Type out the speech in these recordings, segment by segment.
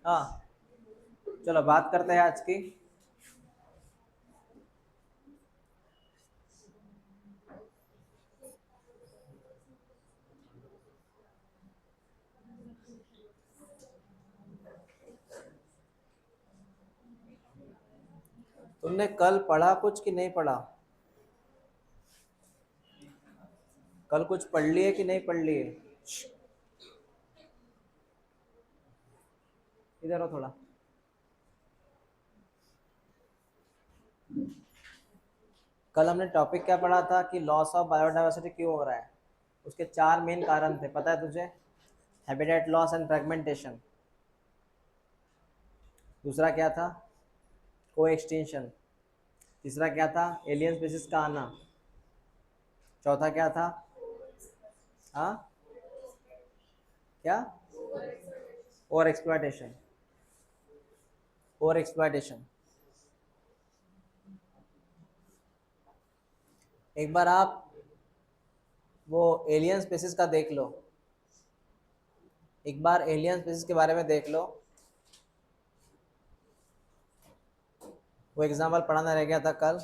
हाँ, चलो बात करते हैं आज की। तुमने कल पढ़ा कुछ कि नहीं पढ़ा? कल कुछ पढ़ लिए कि नहीं पढ़ लिए? इधर हो थोड़ा। कल हमने टॉपिक क्या पढ़ा था कि लॉस ऑफ बायोडाइवर्सिटी क्यों हो रहा है। उसके चार मेन कारण थे, पता है तुझे? Habitat loss and fragmentation. दूसरा क्या था? को एक्सटेंशन। तीसरा क्या था? एलियन स्पीसीज का आना। चौथा क्या था? हाँ, क्या? Over exploitation. Over exploitation. एक बार आप वो एलियन स्पीसीज का देख लो। एक बार एलियन स्पीसीज के बारे में देख लो। वो एग्जाम्पल पढ़ाना रह गया था कल।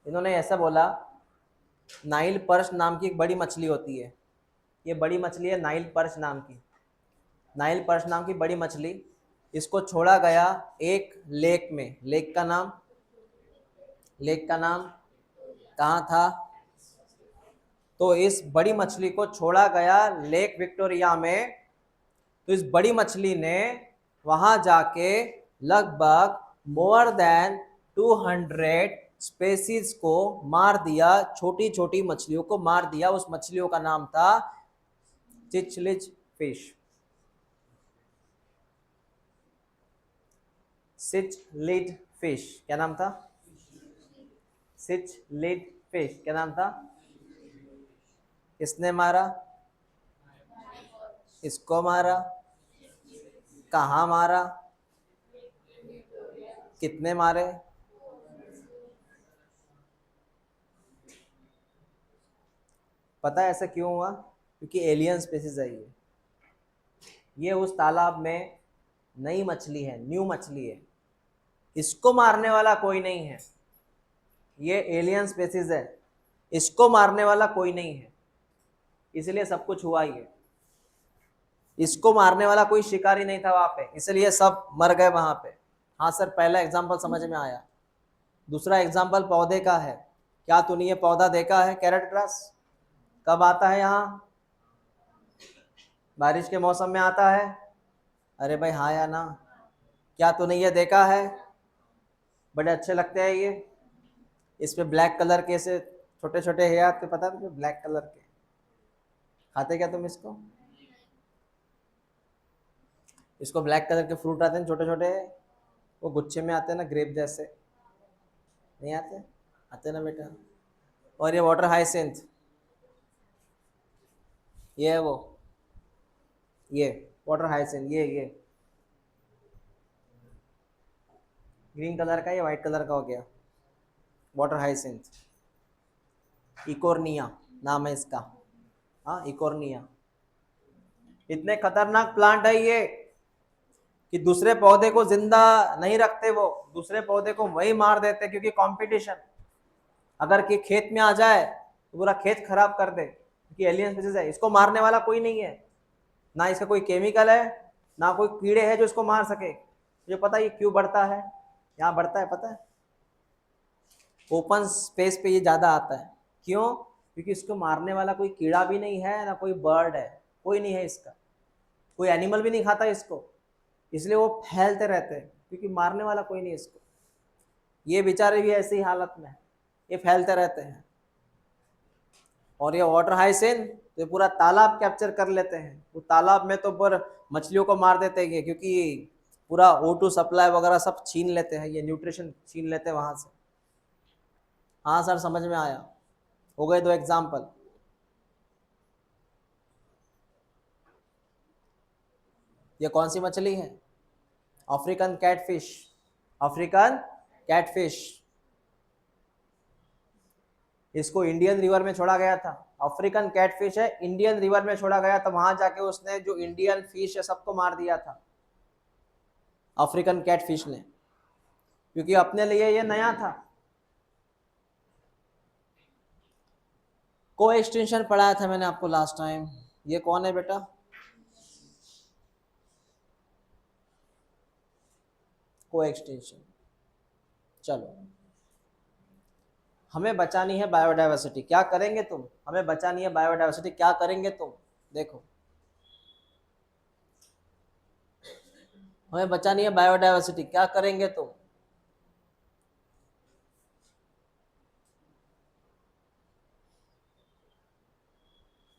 इन्होंने ऐसा बोला, नाइल पर्च नाम की एक बड़ी मछली होती है। ये बड़ी मछली है नाइल पर्च नाम की। नाइल पर्च नाम की बड़ी मछली, इसको छोड़ा गया एक लेक में। लेक का नाम कहाँ था? तो इस बड़ी मछली को छोड़ा गया लेक विक्टोरिया में। तो इस बड़ी मछली ने वहां जाके लगभग मोर देन 200 स्पेसीज को मार दिया। छोटी छोटी मछलियों को मार दिया। उस मछलियों का नाम था चिचलिज फिश। सिचलिड फिश। क्या नाम था? सिचलिड फिश। क्या नाम था? किसने मारा? इसको मारा? कहाँ मारा? कितने मारे? पता है ऐसा क्यों हुआ? क्योंकि एलियन स्पेसीज है ये उस तालाब में नई मछली है, न्यू मछली है। इसको मारने वाला कोई नहीं है। ये एलियन स्पेसीज है, इसको मारने वाला कोई नहीं है। इसलिए सब कुछ हुआ ही है। इसको मारने वाला कोई शिकारी नहीं था वहां पे, इसलिए सब मर गए वहां पे। हाँ सर, पहला एग्जाम्पल समझ में आया। दूसरा एग्जाम्पल पौधे का है। क्या तूने ये पौधा देखा है, कैरेट ग्रास? कब आता है यहाँ? बारिश के मौसम में आता है। अरे भाई हाँ या ना? क्या तूने ये देखा है? बड़े अच्छे लगते हैं ये। इस पे ब्लैक कलर के से छोटे छोटे है, आपको पता है मुझे, ब्लैक कलर के। खाते क्या तुम इसको? इसको ब्लैक कलर के फ्रूट आते हैं छोटे छोटे, वो गुच्छे में आते हैं ना, ग्रेप जैसे। नहीं आते? आते ना बेटा। और ये वाटर हाइसिंथ, ये है वो, ये वाटर हाइसिंथ, ये ग्रीन कलर का, ये वाइट कलर का हो गया वाटर हाइसिंथ। इकोर्निया नाम है इसका। हाँ, इकोर्निया। इतने खतरनाक प्लांट है ये कि दूसरे पौधे को जिंदा नहीं रखते, वो दूसरे पौधे को वही मार देते, क्योंकि कंपटीशन। अगर कि खेत में आ जाए तो पूरा खेत खराब कर दे, क्योंकि एलियन स्पीसीज है। इसको मारने वाला कोई नहीं है, ना इसका कोई केमिकल है, ना कोई कीड़े हैं जो इसको मार सके। मुझे पता है ये क्यों बढ़ता है, यहाँ बढ़ता है पता है? ओपन स्पेस पे ये ज्यादा आता है। क्यों? क्योंकि इसको मारने वाला कोई कीड़ा भी नहीं है, ना कोई बर्ड है, कोई नहीं है इसका। कोई एनिमल भी नहीं खाता इसको, इसलिए वो फैलते रहते हैं, क्योंकि मारने वाला कोई नहीं इसको। ये बेचारे भी ऐसी हालत में ये फैलते रहते हैं। और ये वाटर हाइसिन तो पूरा तालाब कैप्चर कर लेते हैं। वो तालाब में तो पर मछलियों को मार देते हैं, क्योंकि पूरा O2 सप्लाई वगैरह सब छीन लेते हैं, ये न्यूट्रिशन छीन लेते हैं वहां से। हाँ सर, समझ में आया। हो गए दो एग्जाम्पल। ये कौन सी मछली है? African catfish. African catfish. इसको इंडियन रिवर में छोड़ा गया था। अफ्रीकन कैटफिश है, इंडियन रिवर में छोड़ा गया था, वहां जाके उसने जो इंडियन फिश है सबको मार दिया था, अफ्रीकन कैटफिश ने, क्योंकि अपने लिए ये नया था। को एक्सटेंशन पढ़ाया था मैंने आपको लास्ट टाइम। ये कौन है बेटा? को एक्सटेंशन। चलो, हमें बचानी है बायोडाइवर्सिटी, क्या करेंगे तुम? हमें बचानी है बायोडाइवर्सिटी, क्या करेंगे तुम? देखो, हमें बचानी है बायोडाइवर्सिटी, क्या करेंगे तुम?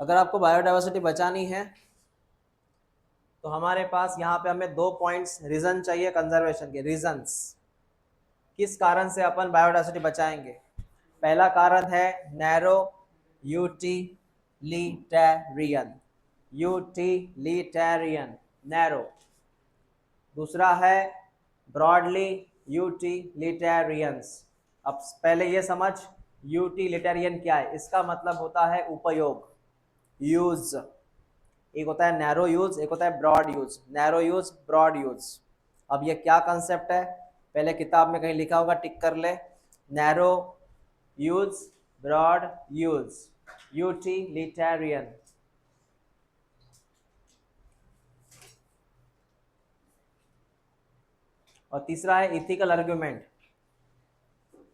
अगर आपको बायोडाइवर्सिटी बचानी है तो हमारे पास यहाँ पे हमें 2 पॉइंट्स रीजन चाहिए कंजर्वेशन के, रीजंस, किस कारण से अपन बायोडाइवर्सिटी बचाएंगे। पहला कारण है नैरो यूटिलिटेरियन, यूटिलिटेरियन, नैरो। दूसरा है ब्रॉडली यूटिलिटेरियंस। अब पहले ये समझ यूटिलिटेरियन क्या है। इसका मतलब होता है उपयोग, यूज। एक होता है नैरो यूज, एक होता है broad use. Narrow use, broad use. अब ये क्या कंसेप्ट है, पहले किताब में कहीं लिखा होगा, टिक कर ले। Narrow use, broad use, utilitarian. और तीसरा है इथिकल आर्गुमेंट,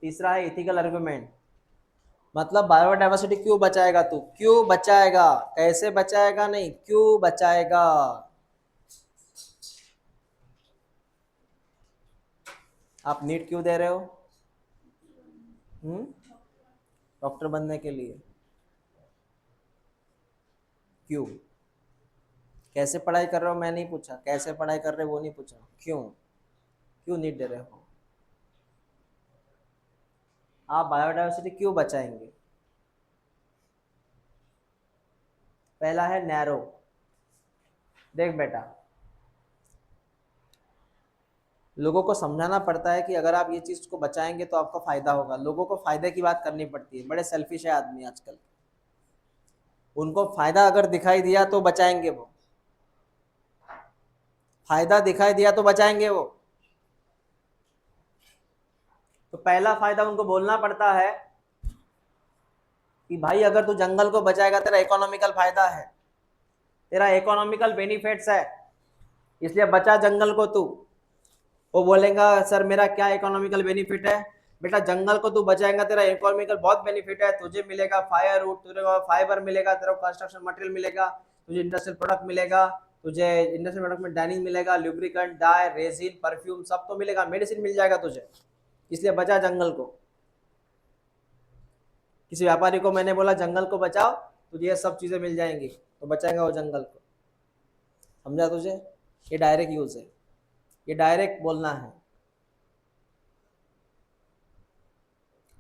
तीसरा है इथिकल आर्गुमेंट। मतलब बायोडाइवर्सिटी क्यों बचाएगा तू, क्यों बचाएगा, कैसे बचाएगा नहीं, क्यों बचाएगा। आप नीट क्यों दे रहे हो? डॉक्टर बनने के लिए। क्यों? कैसे पढ़ाई कर रहे हो मैं नहीं पूछा, कैसे पढ़ाई कर रहे हो वो नहीं पूछा, क्यों, क्यों नीट दे रहे हो? आप बायोडाइवर्सिटी क्यों बचाएंगे? पहला है नैरो। देख बेटा, लोगों को समझाना पड़ता है कि अगर आप ये चीज को बचाएंगे तो आपको फायदा होगा। लोगों को फायदे की बात करनी पड़ती है, बड़े सेल्फिश है आदमी आजकल। उनको फायदा अगर दिखाई दिया तो बचाएंगे वो, फायदा दिखाई दिया तो बचाएंगे वो। तो पहला फायदा उनको बोलना पड़ता है कि भाई अगर तू जंगल को बचाएगा तेरा इकोनॉमिकल फायदा है, तेरा इकोनॉमिकल बेनिफिट्स है, इसलिए बचा जंगल को तू। वो बोलेगा सर मेरा क्या इकोनॉमिकल बेनिफिट है? बेटा जंगल को तू बचाएगा तेरा इकोनॉमिकल बहुत बेनिफिट है, तुझे मिलेगा फायर वुड, तुझे फाइबर मिलेगा, तेरा कंस्ट्रक्शन मटेरियल मिलेगा, तुझे इंडस्ट्रियल प्रोडक्ट मिलेगा, तुझे इंडस्ट्रियल प्रोडक्ट में डाइनिंग मिलेगा, लुब्रिकेंट, डाई, रेजिन, परफ्यूम सब तो मिलेगा, मेडिसिन मिल जाएगा तुझे, इसलिए बचा जंगल को। किसी व्यापारी को मैंने बोला जंगल को बचाओ, तुझे ये सब चीजें मिल जाएंगी, तो बचाएगा वो जंगल को। समझा तुझे? ये डायरेक्ट यूज है, ये डायरेक्ट बोलना है।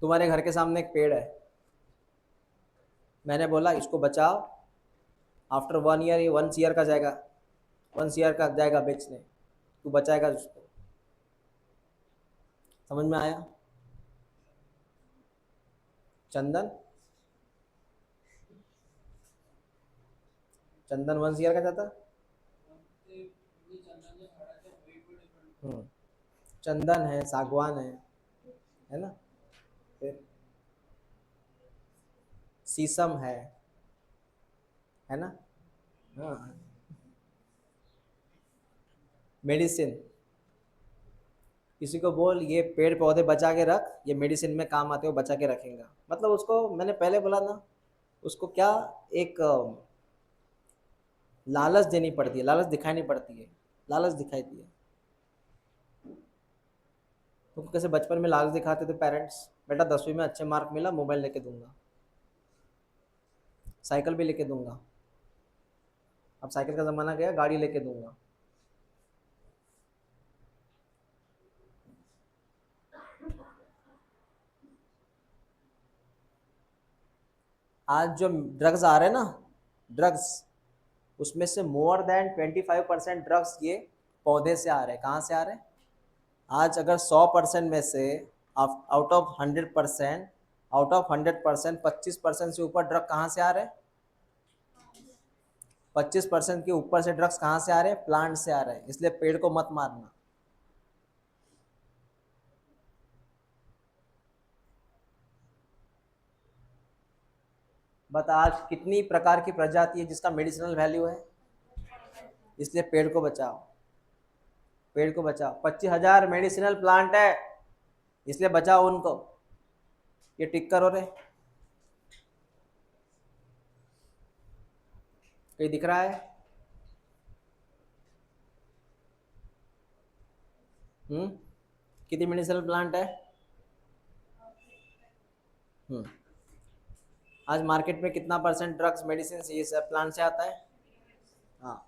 तुम्हारे घर के सामने एक पेड़ है, मैंने बोला इसको बचाओ, आफ्टर 1 ईयर ये 1 ईयर का जाएगा, 1 ईयर का जाएगा बेचने, तू बचाएगा उसको। समझ में आया? चंदन, चंदन 1 ईयर का जाता। चंदन है, सागवान है ना, फिर शीशम है ना। हाँ, मेडिसिन, किसी को बोल ये पेड़ पौधे बचा के रख, ये मेडिसिन में काम आते हो, बचा के रखेगा। मतलब उसको मैंने पहले बोला ना, उसको क्या एक लालच देनी पड़ती है, लालच दिखानी पड़ती है, लालच दिखाई दी है। तो कैसे बचपन में लालच दिखाते थे पेरेंट्स, बेटा 10वीं में अच्छे मार्क मिला मोबाइल लेके दूंगा, साइकिल भी लेके दूंगा, अब साइकिल का ज़माना गया, गाड़ी लेके दूंगा। आज जो ड्रग्स आ रहे हैं ना, ड्रग्स, उसमें से मोर देन 25% ड्रग्स ये पौधे से आ रहे हैं। कहाँ से आ रहे हैं? आज अगर 100% में से आउट ऑफ 100% आउट ऑफ 100% 25% से ऊपर ड्रग कहाँ से आ रहे हैं? 25% के ऊपर से ड्रग्स कहाँ से आ रहे हैं? प्लांट से आ रहे हैं। इसलिए पेड़ को मत मारना। बता आज कितनी प्रकार की प्रजाति है जिसका मेडिसिनल वैल्यू है? इसलिए पेड़ को बचाओ, पेड़ को बचाओ। 25,000 मेडिसिनल प्लांट है, इसलिए बचाओ उनको। ये टिक करो रे, कहीं दिख रहा है? कितनी मेडिसिनल प्लांट है? आज मार्केट में कितना परसेंट ड्रग्स मेडिसिन ये सब प्लांट से आता है? हाँ,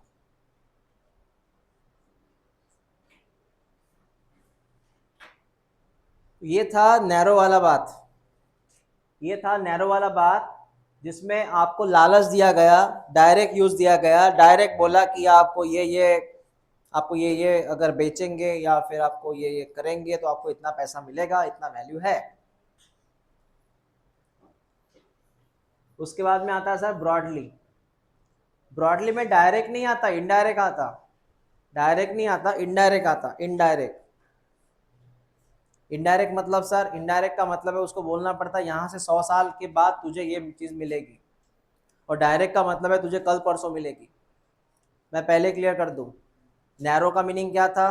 ये था नैरो वाला बात, ये था नैरो वाला बात जिसमें आपको लालच दिया गया, डायरेक्ट यूज दिया गया, डायरेक्ट बोला कि आपको ये अगर बेचेंगे या फिर आपको ये करेंगे तो आपको इतना पैसा मिलेगा, इतना वैल्यू है। उसके बाद में आता है सर ब्रॉडली। ब्रॉडली में डायरेक्ट नहीं आता, इनडायरेक्ट आता। डायरेक्ट नहीं आता, इनडायरेक्ट आता। इनडायरेक्ट, इनडायरेक्ट मतलब सर, इनडायरेक्ट का मतलब है उसको बोलना पड़ता है यहाँ से 100 साल के बाद तुझे ये चीज़ मिलेगी, और डायरेक्ट का मतलब है तुझे कल परसों मिलेगी। मैं पहले क्लियर कर दूँ, नैरो का मीनिंग क्या था?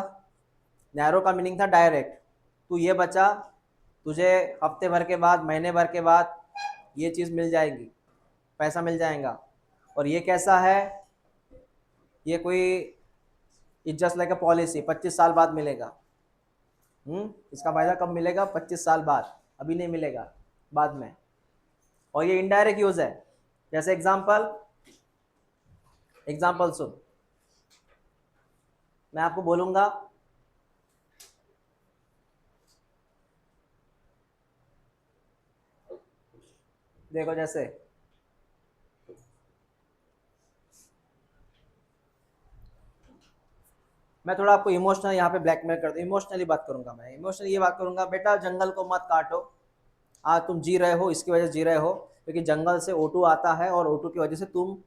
नैरो का मीनिंग था डायरेक्ट। तू ये बचा, तुझे हफ्ते भर के बाद, महीने भर के बाद ये चीज़ मिल जाएगी, पैसा मिल जाएगा। और ये कैसा है? ये कोई it's just like a policy, 25 साल बाद मिलेगा। इसका फायदा कब मिलेगा? 25 साल बाद, अभी नहीं मिलेगा, बाद में। और ये इनडायरेक्ट यूज है। जैसे एग्जांपल सुन, मैं आपको बोलूंगा देखो, जैसे मैं थोड़ा आपको इमोशनल यहाँ पे ब्लैकमेल कर दूँ, इमोशनली बात करूंगा। मैं इमोशनली ये बात करूंगा, बेटा जंगल को मत काटो। आज तुम जी रहे हो, इसकी वजह से जी रहे हो क्योंकि जंगल से O2 आता है और O2 की वजह से तुम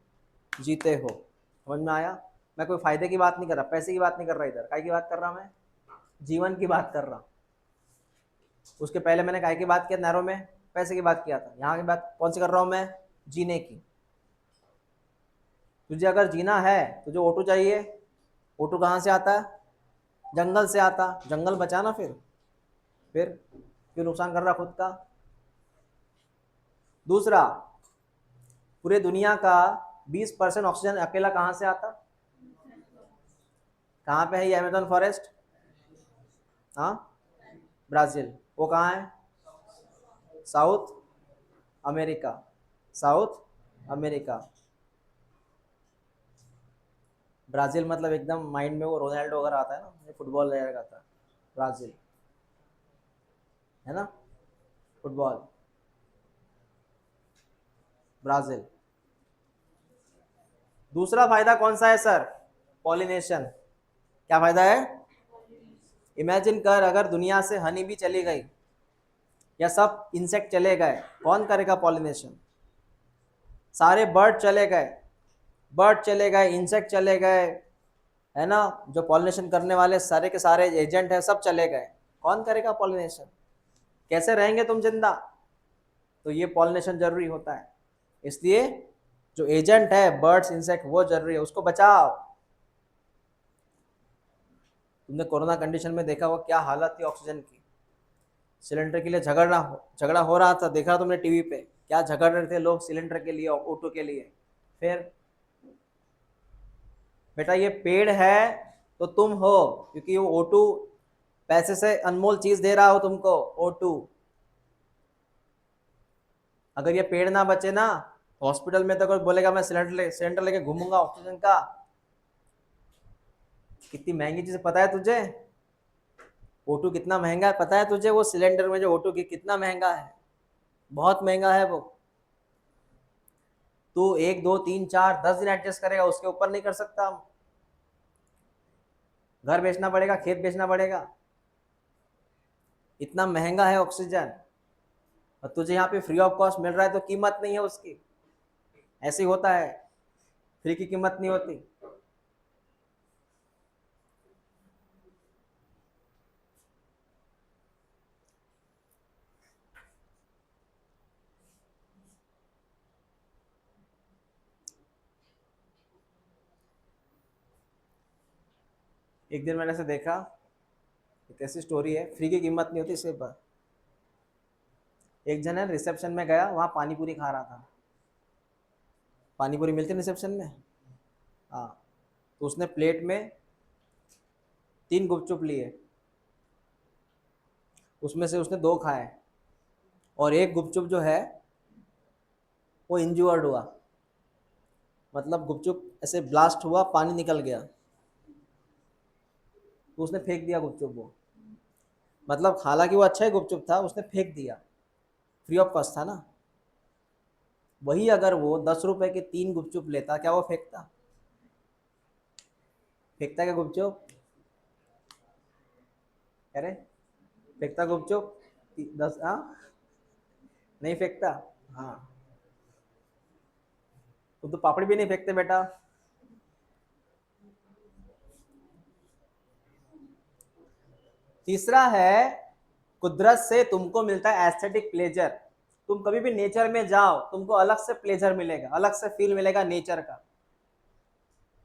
जीते हो। समझ में आया? मैं कोई फायदे की बात नहीं कर रहा, पैसे की बात नहीं कर रहा, इधर काय की बात कर रहा, मैं जीवन की बात कर रहा। उसके पहले मैंने काय की बात किया? नैरो में पैसे की बात किया था। यहाँ की बात कौन सी कर रहा हूँ मैं? जीने की। तुझे अगर जीना है, तुझे O2 चाहिए। O2 कहाँ से आता है? जंगल से आता। जंगल बचाना, फिर क्यों नुकसान कर रहा खुद का? दूसरा, पूरे दुनिया का 20% ऑक्सीजन अकेला कहाँ से आता? कहाँ पे है ये अमेजन फॉरेस्ट? हाँ, ब्राजील। वो कहाँ है? South America. South America. Brazil मतलब एकदम माइंड में वो रोनाल्डो वगैरह आता है ना, फुटबॉल वगैरह आता है। ब्राजील है ना, फुटबॉल, ब्राजील। दूसरा फायदा कौन सा है सर? पॉलिनेशन। क्या फायदा है? इमेजिन कर, अगर दुनिया से हनी भी चली गई या सब इंसेक्ट चले गए, कौन करेगा पॉलिनेशन? सारे बर्ड चले गए, बर्ड चले गए, इंसेक्ट चले गए, है ना, जो पॉलिनेशन करने वाले सारे के सारे एजेंट है सब चले गए, कौन करेगा पॉलिनेशन? कैसे रहेंगे तुम जिंदा? तो ये पॉलिनेशन जरूरी होता है। इसलिए जो एजेंट है बर्ड्स इंसेक्ट वो जरूरी है, उसको बचाओ। तुमने कोरोना कंडीशन में देखा होगा क्या हालत थी ऑक्सीजन की। सिलेंडर के लिए झगड़ा हो रहा था, देखा तुमने टीवी पे क्या झगड़ रहे थे लोग सिलेंडर के लिए, O2 के लिए। फिर बेटा ये पेड़ है तो तुम हो, क्योंकि वो O2 पैसे से अनमोल चीज दे रहा हो तुमको, O2। अगर ये पेड़ ना बचे ना, हॉस्पिटल में तो कोई बोलेगा मैं सिलेंडर लेके घूमूंगा ऑक्सीजन का। कितनी महंगी चीज पता है तुझे? O2 कितना महंगा है पता है तुझे? वो सिलेंडर में जो O2 की कितना महंगा है, बहुत महंगा है वो। तू 1 2 3 4 10 दिन एडजस्ट करेगा, उसके ऊपर नहीं कर सकता। घर बेचना पड़ेगा, खेत बेचना पड़ेगा, इतना महंगा है ऑक्सीजन। और तुझे यहाँ पे फ्री ऑफ कॉस्ट मिल रहा है तो कीमत नहीं है उसकी। ऐसे ही होता है, फ्री की कीमत नहीं होती। एक दिन मैंने ऐसे देखा, एक ऐसी स्टोरी है, फ्री की कीमत नहीं होती सिर्फ। एक जन है रिसेप्शन में गया, वहाँ पानी पूरी खा रहा था। पानी पूरी मिलती है रिसेप्शन में, हाँ। तो उसने प्लेट में 3 गुपचुप लिए, उसमें से उसने 2 खाए, और एक गुपचुप जो है वो इंज्योर्ड हुआ, मतलब गुपचुप ऐसे ब्लास्ट हुआ, पानी निकल गया, तो उसने फेंक दिया गुपचुप वो। मतलब हालांकि वो अच्छा ही गुपचुप था, उसने फेंक दिया, फ्री ऑफ कॉस्ट था ना। वही अगर वो 10 रुपए के 3 गुपचुप लेता, क्या वो फेंकता? फेंकता क्या गुपचुप? अरे फेंकता गुपचुप? 10, हाँ, नहीं फेंकता। हाँ, तुम तो पापड़ी भी नहीं फेंकते बेटा। तीसरा है, कुदरत से तुमको मिलता है एस्थेटिक प्लेजर। तुम कभी भी नेचर में जाओ, तुमको अलग से प्लेजर मिलेगा, अलग से फील मिलेगा नेचर का।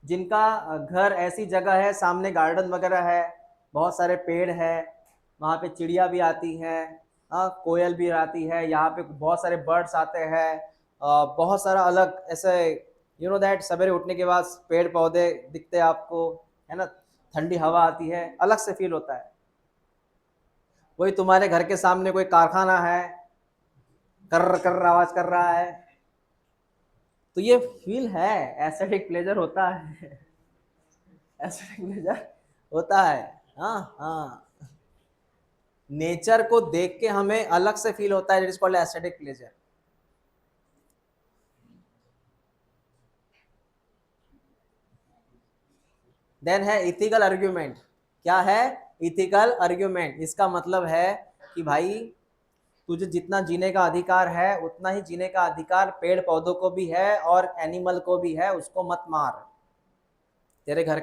जिनका घर ऐसी जगह है, सामने गार्डन वगैरह है, बहुत सारे पेड़ है, वहाँ पे चिड़िया भी आती हैं, हाँ, कोयल भी आती है, यहाँ पे बहुत सारे बर्ड्स आते हैं, बहुत सारा अलग ऐसे, यू नो दैट, सवेरे उठने के बाद पेड़ पौधे दिखते हैं आपको, है ना, ठंडी हवा आती है, अलग से फील होता है। वही तुम्हारे घर के सामने कोई कारखाना है, कर कर आवाज कर रहा है, तो ये फील है, एस्थेटिक प्लेजर होता है। एस्थेटिक प्लेजर होता है, हाँ हाँ। नेचर को देख के हमें अलग से फील होता है, it is called aesthetic pleasure. Then है इथिकल आर्ग्यूमेंट। क्या है? Ethical argument. इसका मतलब है कि भाई, तुझे जितना जीने का अधिकार है उतना ही जीने का अधिकार पेड़ पौधों को भी है और एनिमल को भी है, उसको मत मार। तेरे घर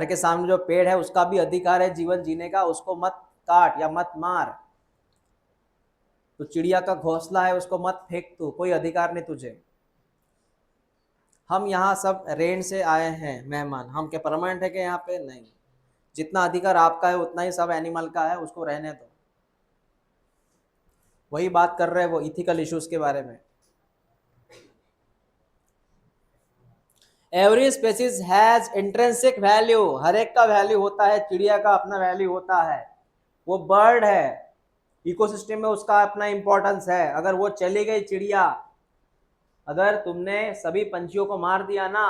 के सामने जो पेड़ है उसका भी अधिकार है जीवन जीने का, उसको मत काट या मत मार। तो चिड़िया का घोंसला है, उसको मत फेंक, तू कोई अधिकार नहीं तुझे। हम यहाँ सब रेंट से आए हैं मेहमान, हम क्या परमानेंट है कि यहाँ पे? नहीं। जितना अधिकार आपका है उतना ही सब एनिमल का है, उसको रहने दो। वही बात कर रहे हैं वो इथिकल इश्यूज के बारे में। Every species has intrinsic value. हर एक का वैल्यू होता है, चिड़िया का अपना वैल्यू होता है, वो बर्ड है, इकोसिस्टम में उसका अपना इंपॉर्टेंस है। अगर वो चली गई चिड़िया, अगर तुमने सभी पंछियों को मार दिया ना,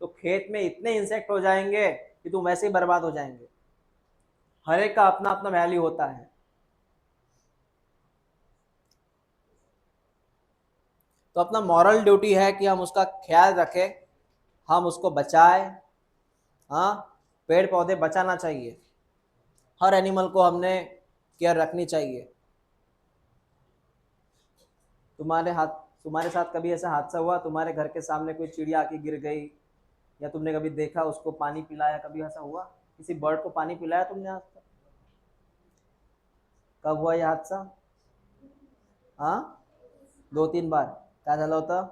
तो खेत में इतने इंसेक्ट हो जाएंगे कि तुम वैसे ही बर्बाद हो जाएंगे। हर एक का अपना अपना वैल्यू होता है। तो अपना मॉरल ड्यूटी है कि हम उसका ख्याल रखें, हम उसको बचाएं। हाँ, पेड़ पौधे बचाना चाहिए, हर एनिमल को हमने केयर रखनी चाहिए। तुम्हारे हाथ तुम्हारे साथ कभी ऐसा हादसा हुआ, तुम्हारे घर के सामने कोई चिड़िया आके गिर गई, या तुमने कभी देखा उसको पानी पिलाया, कभी ऐसा हुआ? किसी बर्ड को पानी पिलाया तुमने आज तक? कब हुआ ये हादसा? हाँ, 2-3 बार। क्या झालं होतं?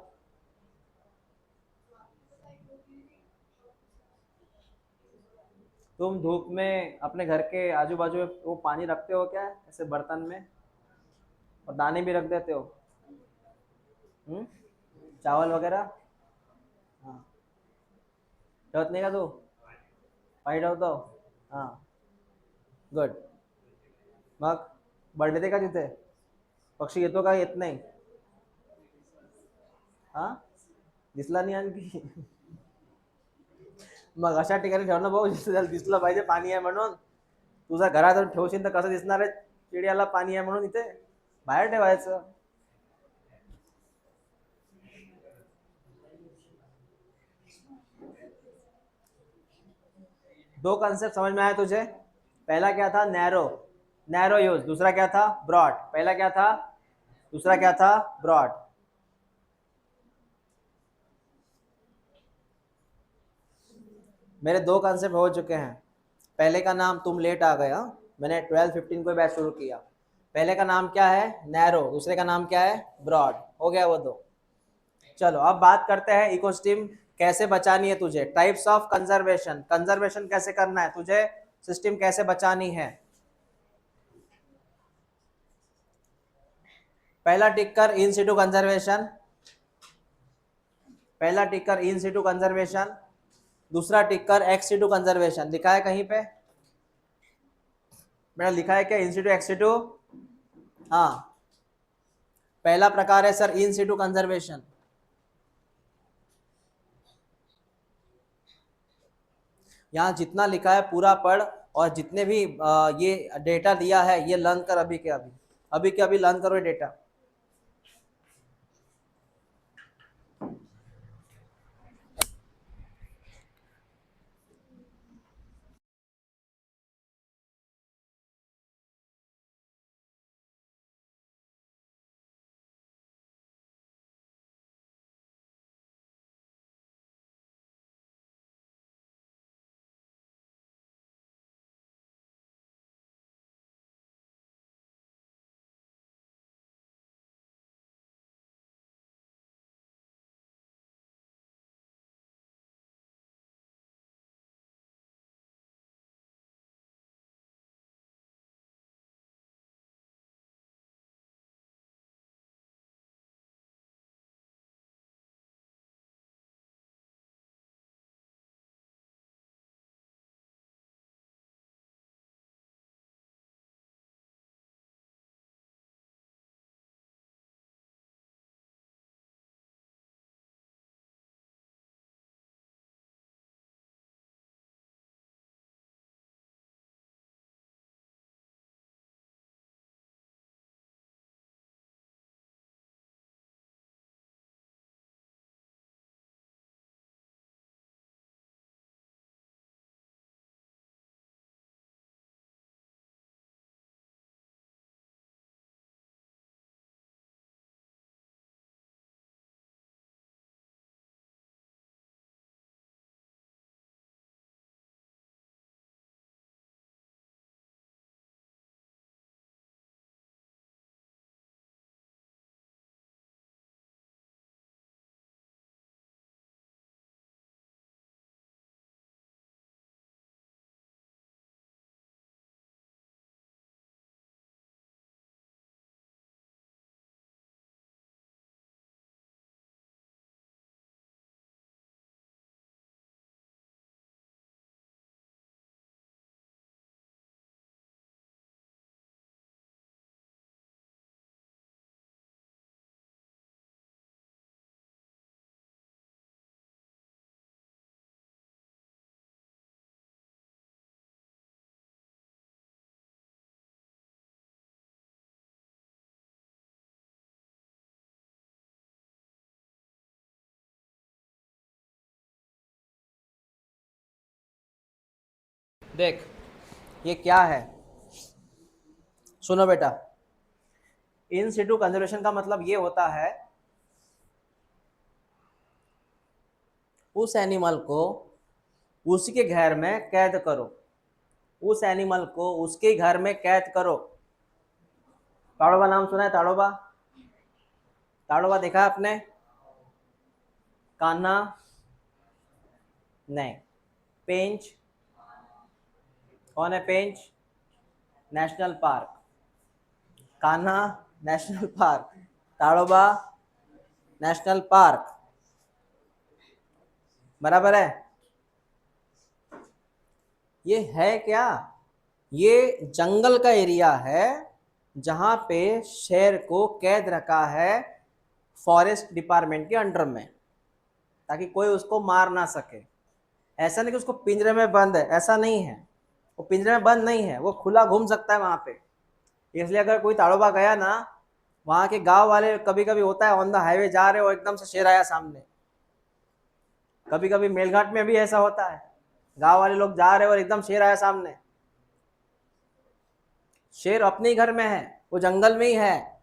तुम धूप में अपने घर के आजू बाजू में वो पानी रखते हो क्या, ऐसे बर्तन में, और दाने भी रख देते हो? हम्म, चावल वगैरह? हाँ, ठेवत नाही का तू? पाणी ठेवतो? हां, गुड. मग बर्ड येते का तिथे? पक्षी येतो का येत नाही? हां, दिसला नाही आणखी? मग अशा ठिकाणी ठेवणं भाऊ, जिथे त्याला दिसलं पाहिजे पाणी आहे म्हणून. तुझा घरात ठेवशील तर कसं दिसणार आहे चिडियाला पाणी आहे म्हणून इथे? बाहेर ठेवायचं. 2 कंसेप्ट समझ में आया तुझे? पहला क्या था? Narrow, narrow use. दूसरा क्या था? ब्रॉड। पहला क्या था? दूसरा क्या था? ब्रॉड। मेरे दो कंसेप्ट हो चुके हैं। पहले का नाम, तुम लेट आ गए, हाँ, मैंने 12:15 को बैच शुरू किया। पहले का नाम क्या है? नैरो। दूसरे का नाम क्या है? ब्रॉड। हो गया वो दो। चलो अब बात करते हैं इकोसिस्टम कैसे बचानी है तुझे। टाइप्स ऑफ कंजर्वेशन, कंजर्वेशन कैसे करना है तुझे, सिस्टम कैसे बचानी है। पहला टिकर इन सिटू कंजर्वेशन, पहला टिकर इन सिटू कंजर्वेशन, दूसरा टिकर एक्स सिटू कंजर्वेशन। लिखा है कहीं पे? मेरा लिखा है क्या इन सिटू एक्स सिटू? हाँ, पहला प्रकार है सर इन सिटू कंजर्वेशन। यहाँ जितना लिखा है पूरा पढ़, और जितने भी ये डेटा दिया है ये लर्न कर अभी के अभी, अभी के अभी लर्न करो ये डेटा। देख ये क्या है, सुनो बेटा। इन सिटू कंजर्वेशन का मतलब ये होता है उस एनिमल को उसी के घर में कैद करो, उस एनिमल को उसके घर में कैद करो। ताड़ोबा नाम सुना है? ताड़ोबा, ताड़ोबा देखा है आपने? कान्हा नहीं। पेंच, कौन है Pench? National park. Kanha national park, Tadoba national park, बराबर है। ये है क्या? ये जंगल का एरिया है जहां पे शेर को कैद रखा है फॉरेस्ट डिपार्टमेंट के अंडर में, ताकि कोई उसको मार ना सके। ऐसा नहीं कि उसको पिंजरे में बंद है, ऐसा नहीं है। वो पिंजरे में बंद नहीं है, वो खुला घूम सकता है वहां पे। इसलिए अगर कोई ताड़ोबा गया ना, वहां के गांव वाले, कभी कभी होता है ऑन द हाईवे जा रहे हो एकदम से शेर आया सामने, कभी कभी मेलघाट में भी ऐसा होता है, गांव वाले लोग जा रहे हो और एकदम शेर आया सामने। शेर अपने ही घर में है, वो जंगल में ही है,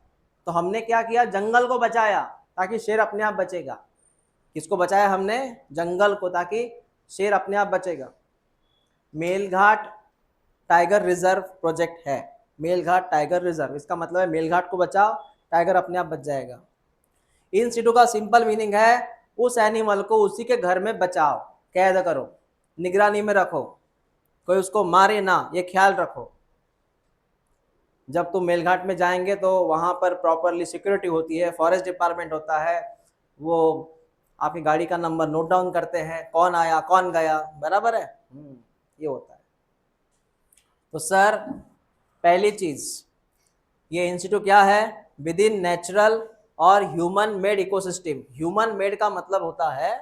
तो हमने क्या किया, जंगल को बचाया ताकि शेर अपने आप बचेगा। किसको बचाया हमने, जंगल को, ताकि शेर अपने आप बचेगा। मेलघाट टाइगर रिजर्व प्रोजेक्ट है, मेलघाट टाइगर रिजर्व, इसका मतलब है मेलघाट को बचाओ, टाइगर अपने आप बच जाएगा। इन सिटू का सिंपल मीनिंग है उस एनिमल को उसी के घर में बचाओ, कैद करो, निगरानी में रखो, कोई उसको मारे ना, ये ख्याल रखो। जब तुम मेलघाट में जाएंगे तो वहां पर प्रॉपरली सिक्योरिटी होती है, फॉरेस्ट डिपार्टमेंट होता है, वो आपकी गाड़ी का नंबर नोट डाउन करते हैं, कौन आया कौन गया, बराबर है। ये होता है। तो सर पहली चीज, ये इंस्टीट्यूट क्या है, विद इन नेचुरल और human made ecosystem. Human made का मतलब होता है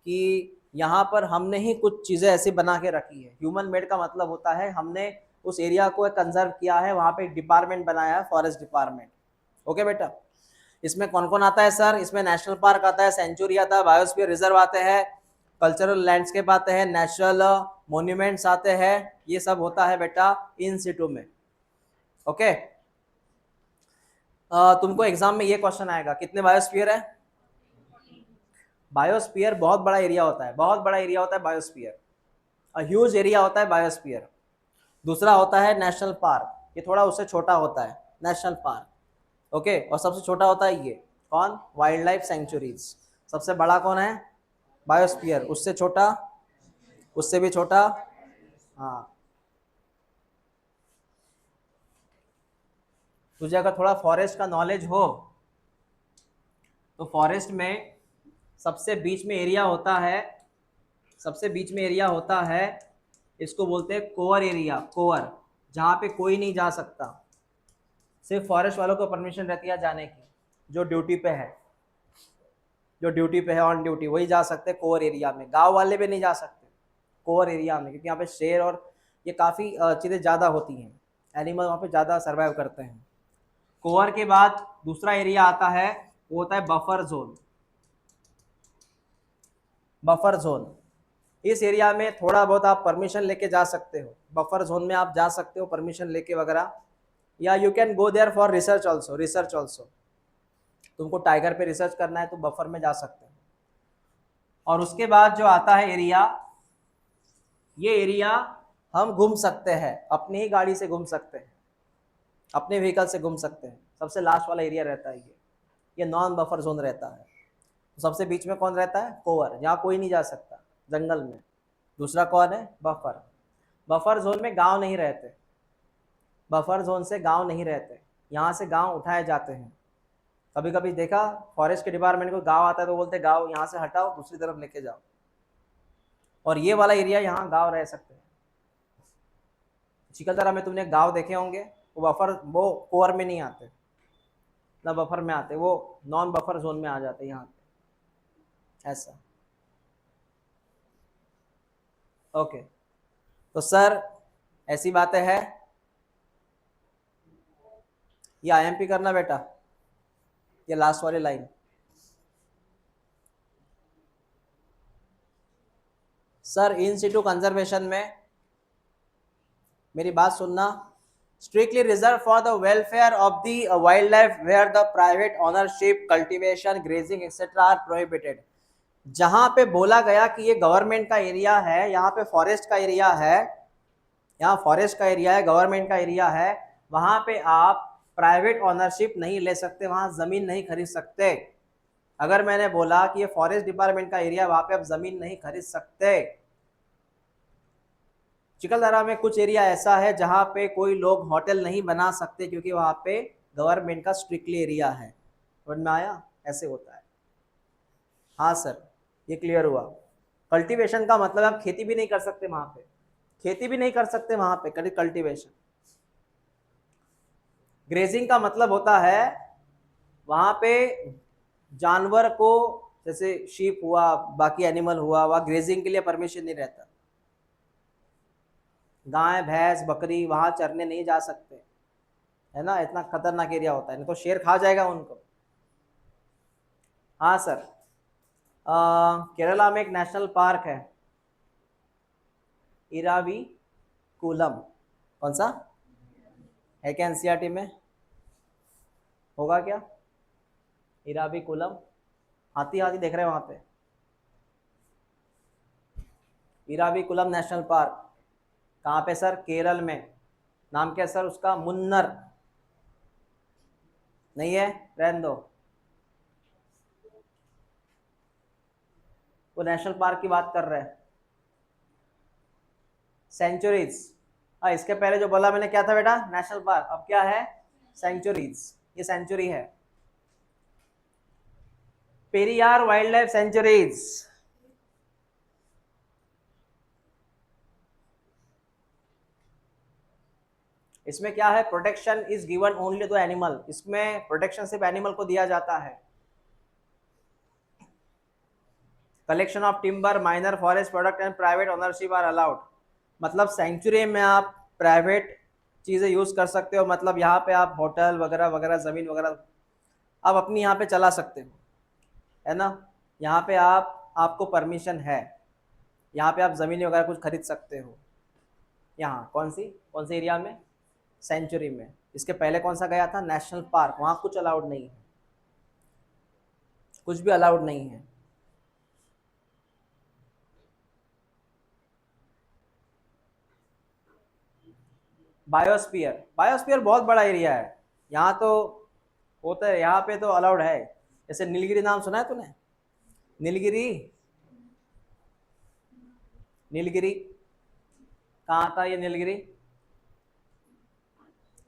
कि यहाँ पर हमने ही कुछ चीज़ें ऐसी बना के रखी है। ह्यूमन मेड का मतलब होता है हमने उस एरिया को कंजर्व किया है, वहाँ पे एक डिपार्टमेंट बनाया है, फॉरेस्ट डिपार्टमेंट। ओके बेटा, इसमें कौन कौन आता है सर, इसमें नेशनल पार्क आता है, सेंचुरी आता है, बायोस्फीयर रिजर्व आते हैं, कल्चरल लैंडस्केप आते हैं, नेचुरल मोन्यूमेंट्स आते हैं, ये सब होता है बेटा इन सिटू में। ओके, तुमको एग्जाम में ये क्वेश्चन आएगा, कितने बायोस्फीयर है। बायोस्फीयर बहुत बड़ा एरिया होता है, बहुत बड़ा एरिया होता है बायोस्फीयर, ह्यूज एरिया होता है बायोस्फीयर। दूसरा होता है नेशनल पार्क, ये थोड़ा उससे छोटा होता है नेशनल पार्क। ओके, और सबसे छोटा होता है ये कौन, वाइल्ड लाइफ सेंचुरीज। सबसे बड़ा कौन है, बायोस्फीयर, उससे छोटा, उससे भी छोटा। हाँ, तुझे अगर थोड़ा फॉरेस्ट का नॉलेज हो तो फॉरेस्ट में सबसे बीच में एरिया होता है, सबसे बीच में एरिया होता है, इसको बोलते हैं कोर एरिया, कोर, जहाँ पे कोई नहीं जा सकता, सिर्फ फॉरेस्ट वालों को परमिशन रहती है जाने की, जो ड्यूटी पे है, जो ड्यूटी पे है ऑन ड्यूटी, वही जा सकते हैं कोर एरिया में, गांव वाले भी नहीं जा सकते कोर एरिया में, क्योंकि यहाँ पे शेर और ये काफ़ी चीज़ें ज़्यादा होती हैं, एनिमल वहाँ पे ज़्यादा सर्वाइव करते हैं। कोर के बाद दूसरा एरिया आता है, वो होता है बफर जोन। बफर जोन, इस एरिया में थोड़ा बहुत आप परमिशन लेके जा सकते हो, बफर जोन में आप जा सकते हो परमिशन लेके वगैरह, या you can go there for research also, research also, तुमको टाइगर पे रिसर्च करना है तो बफर में जा सकते हो। और उसके बाद जो आता है एरिया, ये एरिया हम घूम सकते हैं, अपनी ही गाड़ी से घूम सकते हैं, अपने व्हीकल से घूम सकते हैं। सबसे लास्ट वाला एरिया रहता है ये नॉन बफर जोन रहता है। तो सबसे बीच में कौन रहता है, कोवर, जहाँ कोई नहीं जा सकता, जंगल में। दूसरा कौन है, बफर। बफर जोन में गांव नहीं रहते, बफर जोन से गांव नहीं रहते, यहाँ से गांव उठाए जाते हैं। कभी कभी देखा फॉरेस्ट के डिपार्टमेंट को गांव आता है तो बोलते गांव यहाँ से हटाओ, दूसरी तरफ लेके जाओ, और ये वाला एरिया यहाँ गांव रह सकते हैं। चिकलदरा में तुमने गांव देखे होंगे, वो बफर, वो कोर में नहीं आते ना बफर में आते, वो नॉन बफर जोन में आ जाते हैं यहाँ पे, ऐसा। ओके, तो सर ऐसी बातें हैं, ये आईएमपी करना बेटा, ये लास्ट वाली line. Sir in situ conservation में मेरी बात सुनना, strictly reserve for the welfare of the wildlife where the private ownership, cultivation, grazing etcetera are prohibited. जहां पे बोला गया कि ये गवर्नमेंट का एरिया है, यहाँ पे फॉरेस्ट का एरिया है, यहाँ फॉरेस्ट का एरिया है, गवर्नमेंट का एरिया है, वहां पे आप प्राइवेट ऑनरशिप नहीं ले सकते, वहां जमीन नहीं खरीद सकते। अगर मैंने बोला कि ये फॉरेस्ट डिपार्टमेंट का एरिया, वहां पे आप जमीन नहीं खरीद सकते। चिकलदरा में कुछ एरिया ऐसा है जहां पे कोई लोग होटल नहीं बना सकते, क्योंकि वहां पे गवर्नमेंट का स्ट्रिक्टली एरिया है। समझ में आया, ऐसे होता है। हाँ सर, ये क्लियर हुआ। कल्टीवेशन का मतलब आप खेती भी नहीं कर सकते वहां पे, खेती भी नहीं कर सकते वहां पे, कल्टीवेशन। ग्रेजिंग का मतलब होता है वहां पे जानवर को, जैसे शीप हुआ, बाकी एनिमल हुआ, वहाँ ग्रेजिंग के लिए परमिशन नहीं रहता। गाय भैंस बकरी वहां चरने नहीं जा सकते, है ना, इतना खतरनाक एरिया होता है, नहीं तो शेर खा जाएगा उनको। हाँ सर, केरला में एक नेशनल पार्क है, इरावी कूलम। कौन सा है क्या एनसीईआरटी में, होगा क्या? इराविकुलम, हाथी हाथी देख रहे हैं वहां पे। इराविकुलम नेशनल पार्क कहाँ पे सर? केरल में। नाम क्या है सर उसका? मुन्नर। नहीं है, रहने दो। वो नेशनल पार्क की बात कर रहे हैं। सेंचुरीज। हाँ, इसके पहले जो बोला मैंने क्या था बेटा? National park. अब क्या है? सेंचुरीज। ये सेंचुरी है, पेरियार वाइल्ड लाइफ सेंचुरीज। इसमें क्या है? Protection is given only to animal. इसमें प्रोटेक्शन सिर्फ एनिमल को दिया जाता है। Collection of timber, minor forest product and private ownership are allowed. मतलब सेंचुरी में आप प्राइवेट चीज़ें यूज़ कर सकते हो, मतलब यहाँ पे आप होटल वगैरह वगैरह, ज़मीन वगैरह आप अपनी यहाँ पे चला सकते हो, है ना। यहाँ पे आपको परमिशन है, यहाँ पे आप ज़मीन वगैरह कुछ खरीद सकते हो। यहाँ कौन सी एरिया में? सेंचुरी में। इसके पहले कौन सा गया था? National park. वहाँ कुछ अलाउड नहीं है, कुछ भी अलाउड नहीं है। बायोस्फीयर, बायोस्फीयर बहुत बड़ा एरिया है। यहाँ तो होता है, यहाँ पे तो अलाउड है। जैसे नीलगिरी, नाम सुना है तूने? नीलगिरी, नीलगिरी कहाँ था ये? नीलगिरी,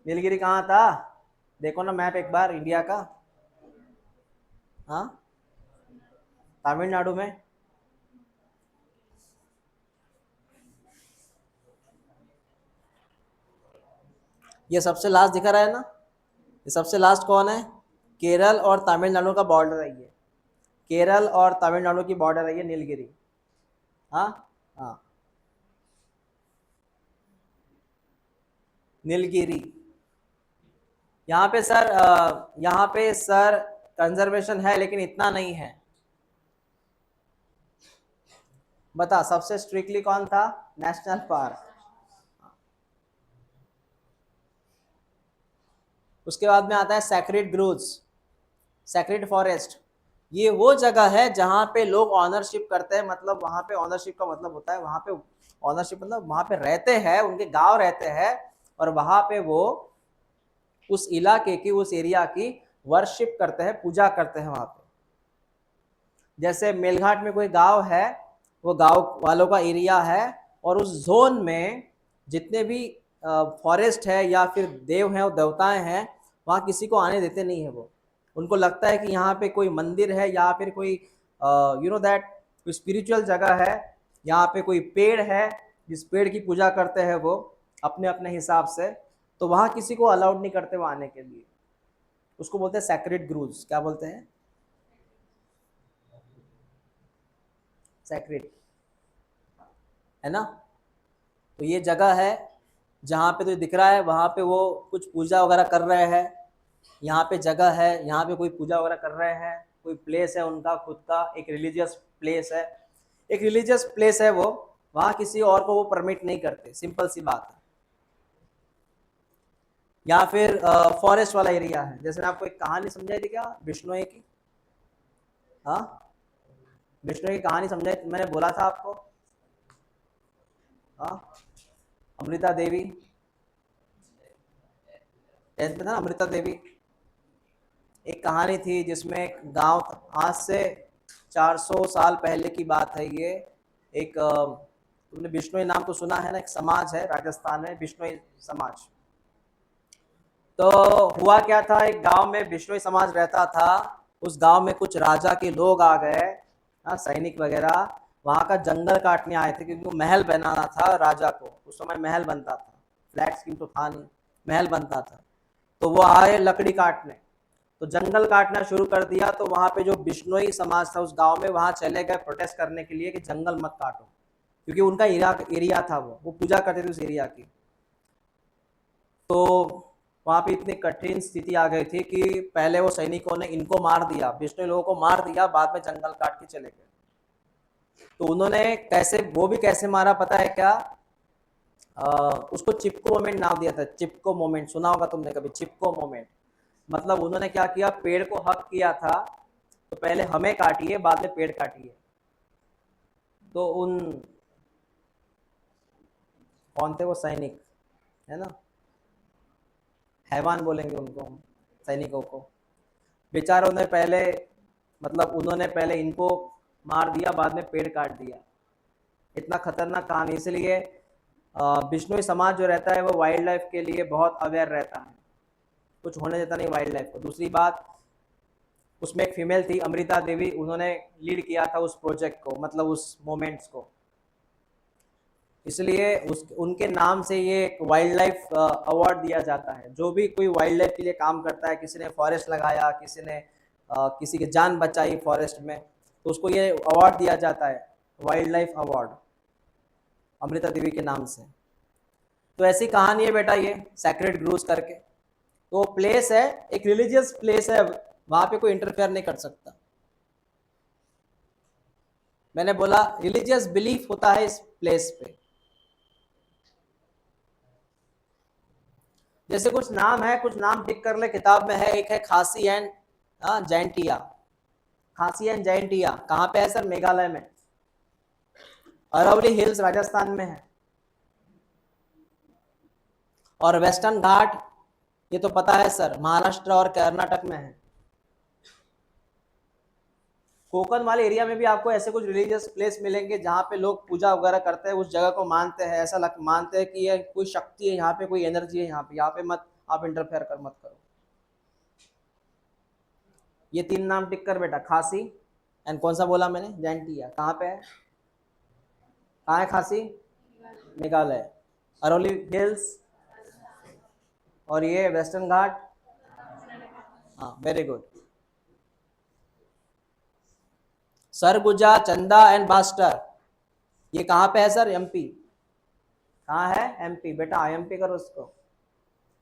नीलगिरी कहाँ था? देखो ना मैप एक बार इंडिया का। हाँ, तमिलनाडु में। ये सबसे लास्ट दिखा रहा है ना? ये सबसे लास्ट कौन है? केरल और तमिलनाडु का बॉर्डर है ये। केरल और तमिलनाडु की बॉर्डर है ये नीलगिरी। हाँ हाँ, नीलगिरी। यहाँ पे सर कंजर्वेशन है, लेकिन इतना नहीं है। बता, सबसे स्ट्रिक्टली कौन था? National park. उसके बाद में आता है सैक्रेड ग्रोव्स, सैक्रेड फॉरेस्ट। ये वो जगह है जहाँ पे लोग ऑनरशिप करते हैं, मतलब वहाँ पे ऑनरशिप का मतलब होता है वहाँ पे ऑनरशिप, मतलब वहाँ पे रहते हैं, उनके गांव रहते हैं, और वहाँ पे वो उस इलाके की, उस एरिया की वर्शिप करते हैं, पूजा करते हैं वहाँ पे। जैसे मेलघाट में कोई गांव है, वो गांव वालों का एरिया है, और उस जोन में जितने भी फॉरेस्ट है या फिर देव हैं और देवताएं हैं, वहाँ किसी को आने देते नहीं है वो। उनको लगता है कि यहाँ पे कोई मंदिर है या फिर कोई यू नो दैट कोई स्पिरिचुअल जगह है, यहाँ पे कोई पेड़ है, जिस पेड़ की पूजा करते हैं वो अपने अपने हिसाब से, तो वहाँ किसी को अलाउड नहीं करते वहाँ आने के लिए। उसको बोलते हैं सैक्रेड ग्रूव्स। क्या बोलते हैं? सैक्रेड, है ना। तो ये जगह है जहाँ पे तो दिख रहा है, वहाँ पे वो कुछ पूजा वगैरह कर रहे हैं। यहाँ पे जगह है, यहाँ पे कोई पूजा वगैरह कर रहे हैं, कोई प्लेस है उनका खुद का, एक रिलीजियस प्लेस है, एक रिलीजियस प्लेस है वो। वहाँ किसी और को वो परमिट नहीं करते, सिंपल सी बात है। या फिर फॉरेस्ट वाला एरिया है। जैसे मैं आपको एक कहानी समझाई थी क्या, बिश्नोई की? हाँ, बिश्नोई की कहानी समझाई, मैंने बोला था आपको। हाँ, अमृता देवी, टेंथ में था अमृता देवी। एक कहानी थी जिसमें एक गांव, आज से 400 साल पहले की बात है ये। एक तुमने बिश्नोई नाम तो सुना है ना, एक समाज है राजस्थान में, बिश्नोई समाज। तो हुआ क्या था, एक गांव में बिश्नोई समाज रहता था। उस गांव में कुछ राजा के लोग आ गए, हाँ, सैनिक वगैरह, वहां का जंगल काटने आए थे, क्योंकि वो महल बनाना था राजा को। उस समय महल बनता था, फ्लैट स्कीम तो था नहीं, महल बनता था। तो वो आए लकड़ी काटने, तो जंगल काटना शुरू कर दिया। तो वहां पे जो बिश्नोई समाज था उस गांव में, वहां चले गए प्रोटेस्ट करने के लिए कि जंगल मत काटो, क्योंकि उनका एरिया था, वो पूजा करते थे उस एरिया की। तो वहां पे इतनी कठिन स्थिति आ गई थी कि पहले वो सैनिकों ने इनको मार दिया, बिश्नोई लोगों को मार दिया, बाद में जंगल काट के चले गए। तो उन्होंने कैसे, वो भी कैसे मारा पता है क्या? उसको चिपको मोमेंट नाम दिया था। चिपको मोमेंट सुना होगा तुमने कभी? चिपको मोमेंट, मतलब उन्होंने क्या किया, पेड़ को हक किया था, तो पहले हमें काटिए बाद में पेड़ काटिए। तो उन कौन थे वो सैनिक, है ना, हैवान बोलेंगे उनको हम, सैनिकों को। बेचारों ने पहले, मतलब उन्होंने पहले इनको मार दिया, बाद में पेड़ काट दिया। इतना खतरनाक कहानी। इसलिए बिश्नोई समाज जो रहता है वो वाइल्ड लाइफ के लिए बहुत अवेयर रहता है, कुछ होने देता नहीं वाइल्ड लाइफ को। दूसरी बात, उसमें एक फीमेल थी अमृता देवी, उन्होंने लीड किया था उस प्रोजेक्ट को, मतलब उस मोमेंट्स को, इसलिए उस उनके नाम से ये एक वाइल्ड लाइफ अवार्ड दिया जाता है। जो भी कोई वाइल्ड लाइफ के लिए काम करता है, किसी ने फॉरेस्ट लगाया, किसी ने किसी की जान बचाई फॉरेस्ट में, तो उसको ये अवार्ड दिया जाता है, wild life award, Amrita Devi के नाम से। तो ऐसी कहानी है बेटा ये सैक्रेड ग्रूव्स करके। तो प्लेस है, एक रिलीजियस प्लेस है, वहां पे कोई इंटरफेयर नहीं कर सकता। मैंने बोला रिलीजियस बिलीफ होता है इस प्लेस पे। जैसे कुछ नाम है, कुछ नाम टिक कर ले, किताब में है, एक है खासी एंड जैंटिया। खासी एंड जैंटिया कहाँ पे है सर? मेघालय में, अरावली हिल्स राजस्थान में है। और वेस्टर्न घाट, ये तो पता है सर, महाराष्ट्र और कर्नाटक में है। कोकण वाले एरिया में भी आपको ऐसे कुछ रिलीजियस प्लेस मिलेंगे जहाँ पे लोग पूजा वगैरह करते हैं, उस जगह को मानते हैं, ऐसा मानते हैं कि ये कोई शक्ति है यहाँ पे, कोई एनर्जी है यहाँ पे मत आप इंटरफेयर कर मत करो। ये 3 नाम टिक कर बेटा, खासी एंड कौन सा बोला मैंने, जैंटिया। कहाँ पे है, कहाँ है खासी? मेघालय, अरोली हिल्स, और ये वेस्टर्न घाट। हाँ वेरी गुड। सरगुजा, चंदा एंड बास्टर, ये कहाँ पे है सर? एमपी। कहाँ है? एमपी। बेटा आईएमपी करो उसको,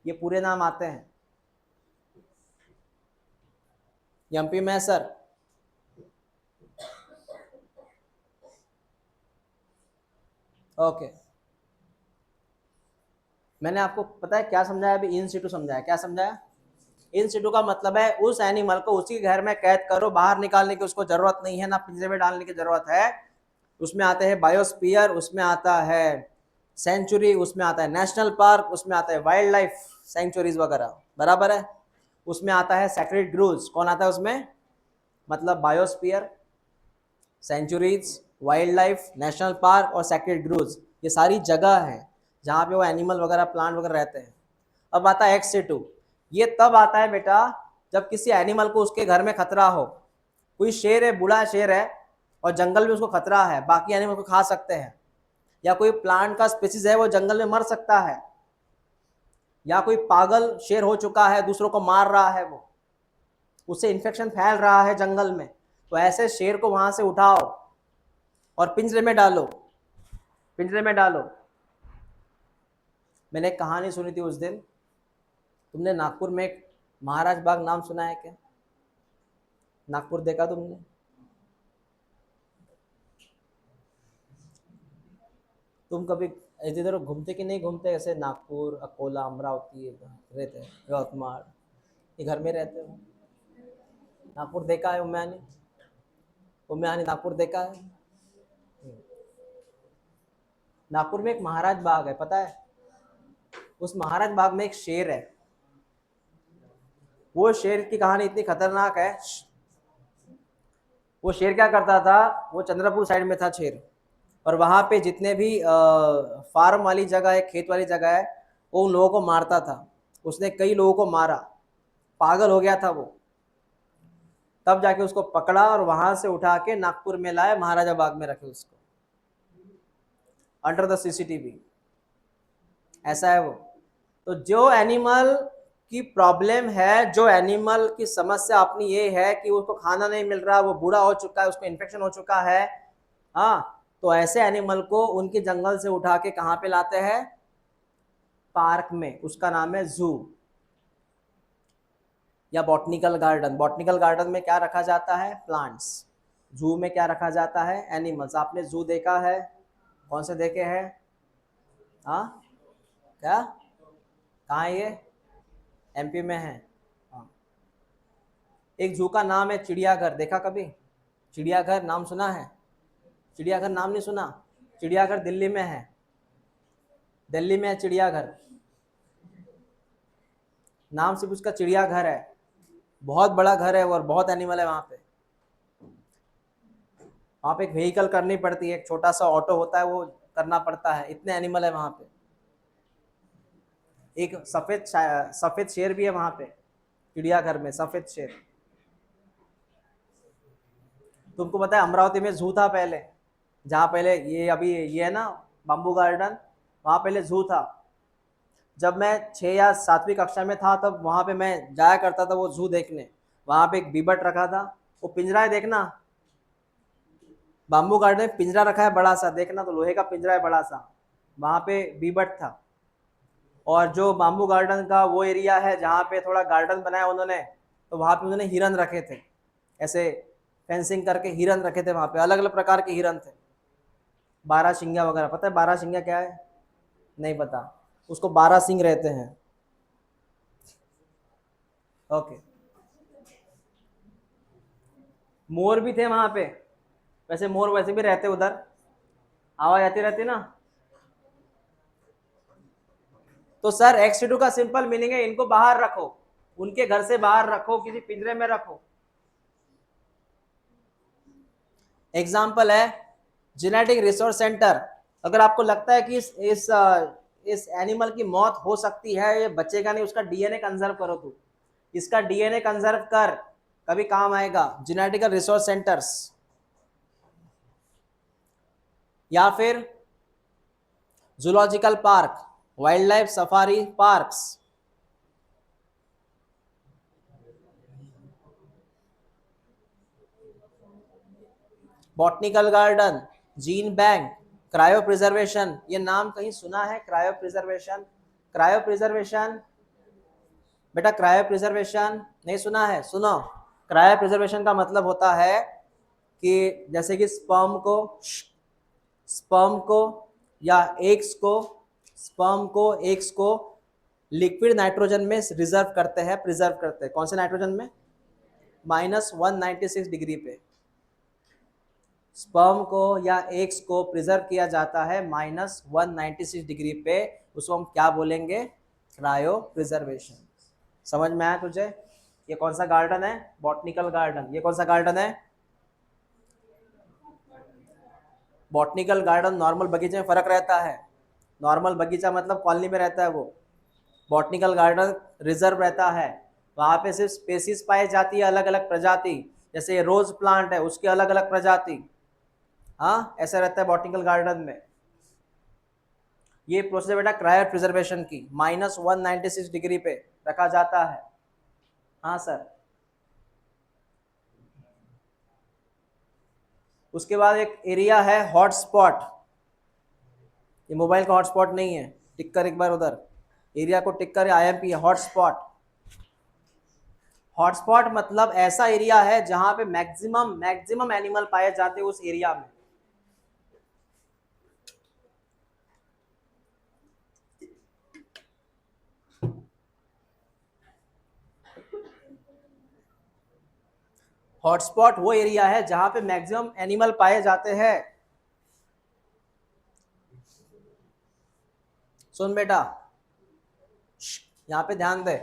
ये पूरे नाम आते हैं, एमपी में है सर। ओके, मैंने आपको पता है क्या समझाया अभी? इन सिटू समझाया। क्या समझाया? इन सिटू का मतलब है उस एनिमल को उसी घर में कैद करो, बाहर निकालने की उसको जरूरत नहीं है, ना पिंजरे में डालने की जरूरत है। उसमें आते हैं बायोस्फीयर, उसमें आता है सेंचुरी, उसमें आता है नेशनल पार्क, उसमें आता है वाइल्ड लाइफ सेंचुरीज वगैरह, बराबर है। उसमें आता है सैक्रेड ग्रूव्स, कौन आता है उसमें? मतलब biosphere, sanctuaries, wildlife, national park और सैक्रेड ग्रूव्स, ये सारी जगह है जहाँ पे वो एनिमल वगैरह, प्लांट वगैरह रहते हैं। अब आता है एक्स2, ये तब आता है बेटा जब किसी एनिमल को उसके घर में खतरा हो। कोई शेर है, बूढ़ा शेर है, और जंगल में उसको खतरा है, बाकी एनिमल को खा सकते हैं, या कोई प्लांट का स्पीसीज है वो जंगल में मर सकता है, या कोई पागल शेर हो चुका है, दूसरों को मार रहा है, वो उससे इन्फेक्शन फैल रहा है जंगल में, तो ऐसे शेर को वहां से उठाओ और पिंजरे में डालो, पिंजरे में डालो। मैंने एक कहानी सुनी थी उस दिन, तुमने नागपुर में एक महाराज बाग नाम सुना है क्या? नागपुर देखा तुमने? तुम कभी इधर घूमते कि नहीं घूमते? ऐसे नागपुर, अकोला, अमरावती रहते हैं, यवतमाल, ये घर में रहते हो? नागपुर देखा है उम्यानी? उम्यानी नागपुर देखा है? नागपुर में एक महाराज बाग है, पता है? उस महाराज बाग में एक शेर है। वो शेर की कहानी इतनी खतरनाक है। वो शेर क्या करता था, वो चंद्रपुर साइड में था शेर, और वहां पे जितने भी फार्म वाली जगह है, खेत वाली जगह है, वो उन लोगों को मारता था। उसने कई लोगों को मारा, पागल हो गया था वो। तब जाके उसको पकड़ा और वहां से उठा के नागपुर में लाए, महाराजा बाग में रखे उसको, अंडर द सीसीटीवी। ऐसा है वो। तो जो एनिमल की प्रॉब्लम है, जो एनिमल की समस्या अपनी ये है कि उसको खाना नहीं मिल रहा, वो बूढ़ा हो चुका है, उसको इन्फेक्शन हो चुका है, हाँ, तो ऐसे एनिमल को उनके जंगल से उठा के कहाँ पे लाते हैं? पार्क में, उसका नाम है जू या बॉटनिकल गार्डन। बॉटनिकल गार्डन में क्या रखा जाता है? प्लांट्स। जू में क्या रखा जाता है? एनिमल्स। आपने जू देखा है? कौन से देखे हैं? हाँ, क्या? कहाँ है ये? एमपी में है। हाँ, एक जू का नाम है चिड़ियाघर, देखा कभी? चिड़ियाघर नाम सुना है? चिड़ियाघर नाम नहीं सुना? चिड़ियाघर दिल्ली में है, दिल्ली में है चिड़ियाघर, नाम सिर्फ उसका चिड़ियाघर है। बहुत बड़ा घर है और बहुत एनिमल है वहाँ पे। वहाँ पे एक व्हीकल करनी पड़ती है, एक छोटा सा ऑटो होता है वो करना पड़ता है, इतने एनिमल है वहाँ पे। एक सफेद शेर भी है वहाँ पे चिड़ियाघर में, सफेद शेर। तुमको पता है अमरावती में जू था पहले, जहाँ पहले ये अभी ये है ना बम्बू गार्डन, वहाँ पहले जू था। जब मैं 6 या 7वीं कक्षा में था तब वहाँ पे मैं जाया करता था वो जू देखने। वहाँ पे एक बीबट रखा था, वो पिंजरा है देखना, बाम्बू गार्डन में पिंजरा रखा है बड़ा सा, देखना तो लोहे का पिंजरा है बड़ा सा, वहाँ पे बीबट था। और जो बाम्बू गार्डन का वो एरिया है जहाँ पे थोड़ा गार्डन बनाया उन्होंने, तो वहाँ पे उन्होंने हिरन रखे थे, ऐसे फेंसिंग करके हिरन रखे थे वहाँ पे, अलग अलग प्रकार के हिरन थे, 12 सिंगा वगैरह। पता है 12 सिंगा क्या है? नहीं पता, उसको 12 सिंह रहते हैं। ओके। मोर भी थे वहाँ पे, वैसे मोर वैसे भी रहते उधर, आवाज आती रहती ना। तो सर एक्स2 का सिंपल मीनिंग है इनको बाहर रखो, उनके घर से बाहर रखो, किसी पिंजरे में रखो। एग्जाम्पल है जेनेटिक रिसोर्स सेंटर। अगर आपको लगता है कि इस एनिमल की मौत हो सकती है, ये बचेगा नहीं, उसका डीएनए कंजर्व करो, तू इसका डीएनए कंजर्व कर, कभी काम आएगा। जेनेटिकल रिसोर्स सेंटर्स, या फिर zoological park, wild life safari parks, botanical garden, gene bank, cryo preservation. ये नाम कहीं सुना है? क्रायो प्रिजर्वेशन, क्रायो प्रिजर्वेशन बेटा, क्रायो प्रिजर्वेशन नहीं सुना है? सुनो, क्रायो प्रिजर्वेशन का मतलब होता है कि जैसे कि स्पर्म को या एग्स को, स्पर्म को एग्स को लिक्विड नाइट्रोजन में रिजर्व करते हैं, प्रिजर्व करते हैं। कौन से नाइट्रोजन में? -196 डिग्री पे स्पर्म को या एग्स को प्रिजर्व किया जाता है, -196 डिग्री पे। उसको हम क्या बोलेंगे? Cryo preservation. समझ में आया तुझे? ये कौन सा गार्डन है? Botanical garden. ये कौन सा गार्डन है? Botanical garden. नॉर्मल बगीचे में फर्क रहता है, नॉर्मल बगीचा मतलब कॉलोनी में रहता है वो, बॉटनिकल गार्डन रिजर्व रहता है, वहाँ पे सिर्फ स्पेसीज पाई जाती है, अलग अलग प्रजाति। जैसे ये रोज प्लांट है, उसकी अलग अलग प्रजाति, हाँ ऐसा रहता है बॉटनिकल गार्डन में। ये प्रोसेस बेटा क्रायो प्रिजर्वेशन की, -196 डिग्री पे रखा जाता है। हाँ सर। उसके बाद एक एरिया है हॉटस्पॉट, ये मोबाइल का हॉटस्पॉट नहीं है, टिक कर एक बार उधर एरिया को टिक कर, IMP है हॉटस्पॉट। हॉटस्पॉट मतलब ऐसा एरिया है जहां पे मैक्सिमम एनिमल पाए जाते हैं उस एरिया में। हॉटस्पॉट वो एरिया है जहां पे मैक्सिमम एनिमल पाए जाते हैं। सुन बेटा, यहाँ पे ध्यान दे।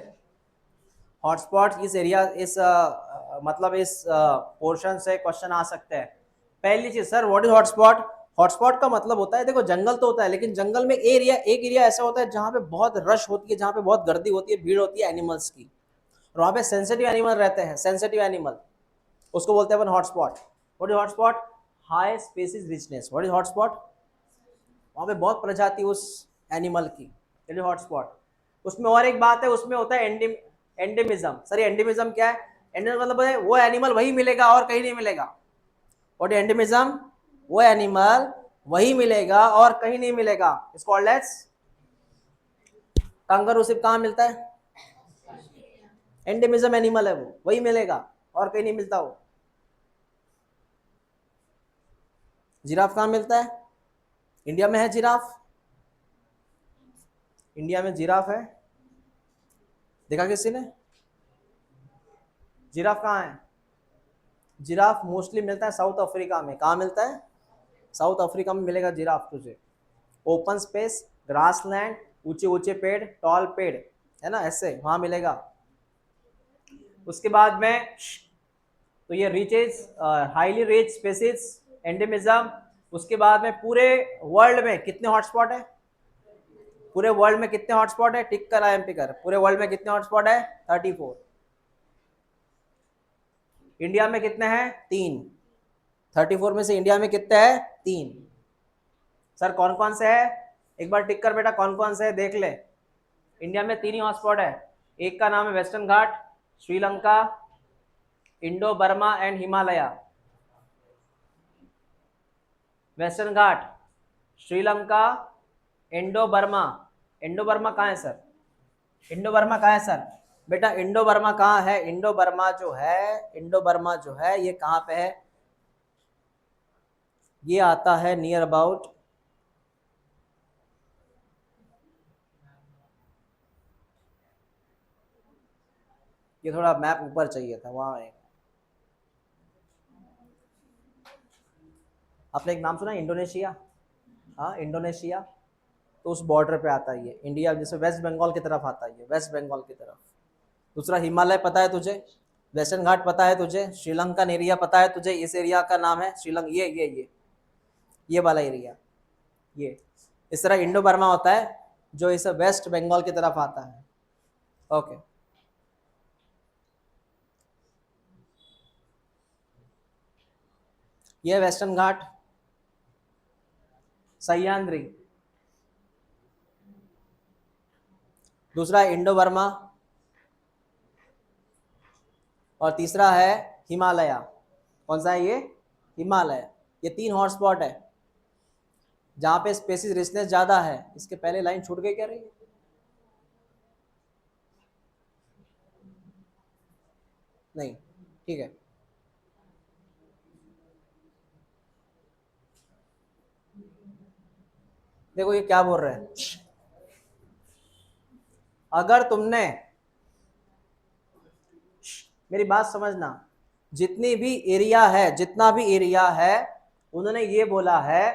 हॉटस्पॉट इस एरिया, मतलब इस पोर्शन से क्वेश्चन आ सकते हैं। पहली चीज sir, what is hotspot? Hotspot का मतलब होता है, देखो जंगल तो होता है, लेकिन जंगल में एक एरिया ऐसा होता है जहाँ पे बहुत रश होती है, जहाँ पे बहुत गर्दी होती है, भीड़ होती है एनिमल्स की, और वहाँ पे सेंसिटिव एनिमल रहते हैं, सेंसिटिव एनिमल, उसको बोलते हैं अपन hotspot. What is hotspot? High species richness. What is hotspot? वहाँ पे बहुत प्रजाति उस एनिमल की, चलिए हॉटस्पॉट। उसमें और एक बात है, उसमें होता है एंडेमिज्म। सर ये एंडेमिज्म क्या है? एंडेमिज्म मतलब है वो एनिमल वही मिलेगा और कहीं नहीं मिलेगा। What endemism? वो एनिमल वही मिलेगा और कहीं नहीं मिलेगा। It's called as kangaroo. सिर्फ कहाँ मिलता है? एंडेमिज्म एनिमल है वो, वही मिलेगा और कहीं नहीं मिलता वो। जिराफ कहाँ मिलता है? इंडिया में है जिराफ, इंडिया में जिराफ है, देखा किसी ने? जिराफ कहाँ है? जिराफ मोस्टली मिलता है साउथ अफ्रीका में। कहाँ मिलता है? साउथ अफ्रीका में मिलेगा जिराफ तुझे। ओपन स्पेस, ग्रास लैंड, ऊंचे ऊंचे पेड़, टॉल पेड़, है ना, ऐसे वहां मिलेगा। उसके बाद में तो ये riches highly rich species endemism. उसके बाद में पूरे वर्ल्ड में कितने हॉटस्पॉट है? पूरे वर्ल्ड में कितने हॉटस्पॉट है? टिक कर आईएमपी कर। पूरे वर्ल्ड में कितने हॉटस्पॉट है? 34। इंडिया में कितने हैं? 3। 34 में से इंडिया में कितने हैं? 3। सर कौन कौन से है? एक बार टिक कर बेटा, कौन कौन से है देख ले। इंडिया में 3 ही हॉटस्पॉट है। एक का नाम है western Ghat, Sri Lanka, Indo Burma and Himalaya. Western Ghat, Sri Lanka, Indo Burma. Indo Burma कहाँ है सर? इंडो बर्मा कहाँ है सर? बेटा इंडो बर्मा कहाँ है? इंडो बर्मा जो है, इंडो बर्मा जो है ये कहाँ पे है? ये आता है नियर अबाउट, ये थोड़ा मैप ऊपर चाहिए था, वहां है। आपने एक नाम सुना इंडोनेशिया? हाँ इंडोनेशिया, तो उस बॉर्डर पे आता है ये। इंडिया जैसे वेस्ट बंगाल की तरफ आता है ये, वेस्ट बंगाल की तरफ। दूसरा हिमालय पता है तुझे? वेस्टर्न घाट पता है तुझे? श्रीलंकन एरिया पता है तुझे? इस एरिया का नाम है श्रीलंका। ये वाला एरिया, ये इस तरह इंडो बर्मा होता है जो इस वेस्ट बंगाल की तरफ आता है। ओके, ये वेस्टर्न घाट, सह्याद्री। दूसरा इंडो बर्मा, और तीसरा है हिमालय। कौन सा है ये? हिमालय। ये 3 हॉटस्पॉट है जहां पे स्पेसिस रिचनेस ज्यादा है। इसके पहले लाइन छूट गई क्या रही? नहीं, ठीक है। देखो ये क्या बोल रहे हैं, अगर तुमने, मेरी बात समझना, जितनी भी एरिया है, जितना भी एरिया है, उन्होंने ये बोला है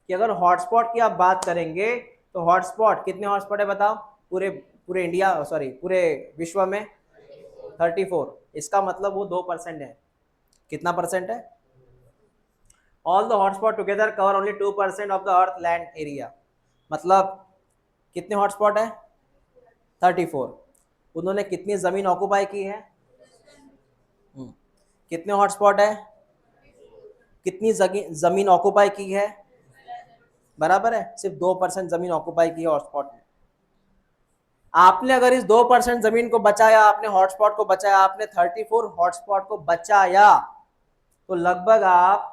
कि अगर हॉटस्पॉट की आप बात करेंगे तो हॉटस्पॉट कितने हॉटस्पॉट है बताओ? पूरे पूरे इंडिया, सॉरी पूरे विश्व में 34। इसका मतलब वो 2% है। कितना परसेंट है? All the hotspot together cover only 2% of the earth land area. मतलब कितने हॉटस्पॉट है? 34। उन्होंने कितनी जमीन ऑक्युपाई की है? कितने हॉटस्पॉट है? कितनी जमीन ऑक्युपाई की है? बराबर है, सिर्फ 2% जमीन ऑक्युपाई की है हॉटस्पॉट में। आपने अगर इस 2% जमीन को बचाया, आपने हॉटस्पॉट को बचाया, आपने 34 हॉटस्पॉट को बचाया, तो लगभग आप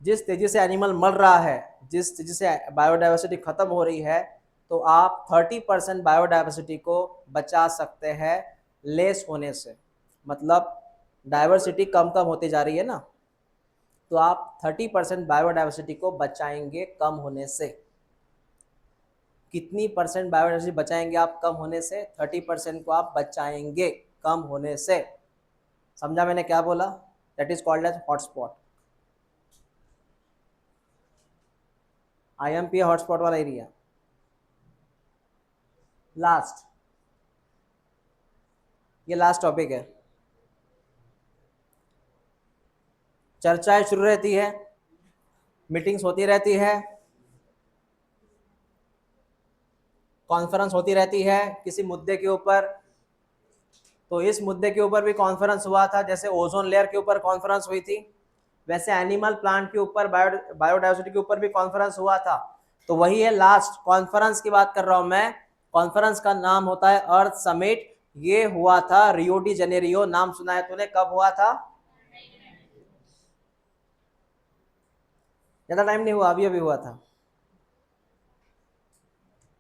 जिस तेजी से एनिमल मर रहा है, जिस तेजी से बायोडाइवर्सिटी खत्म हो रही है, तो आप 30% बायोडाइवर्सिटी को बचा सकते हैं लेस होने से। मतलब डाइवर्सिटी कम कम होती जा रही है ना, तो आप 30% बायोडाइवर्सिटी को बचाएंगे कम होने से। कितनी परसेंट बायोडाइवर्सिटी बचाएंगे आप कम होने से? 30% को आप बचाएंगे कम होने से। समझा मैंने क्या बोला? That is called as hotspot. IMP hotspot वाला एरिया। लास्ट, ये लास्ट टॉपिक है। चर्चाएं शुरू रहती है, मीटिंग्स होती रहती है, कॉन्फ्रेंस होती रहती है किसी मुद्दे के ऊपर। तो इस मुद्दे के ऊपर भी कॉन्फ्रेंस हुआ था, जैसे ओजोन लेयर के ऊपर कॉन्फ्रेंस हुई थी, वैसे एनिमल प्लांट के ऊपर, बायोडाइवर्सिटी के ऊपर भी कॉन्फ्रेंस हुआ था। तो वही है लास्ट कॉन्फ्रेंस की बात कर रहा हूं मैं। कॉन्फ्रेंस का नाम होता है अर्थ समिट। ये हुआ था रियो डी जेनेरियो। नाम सुना है तूने? कब हुआ था? ज्यादा टाइम नहीं हुआ, अभी अभी हुआ था।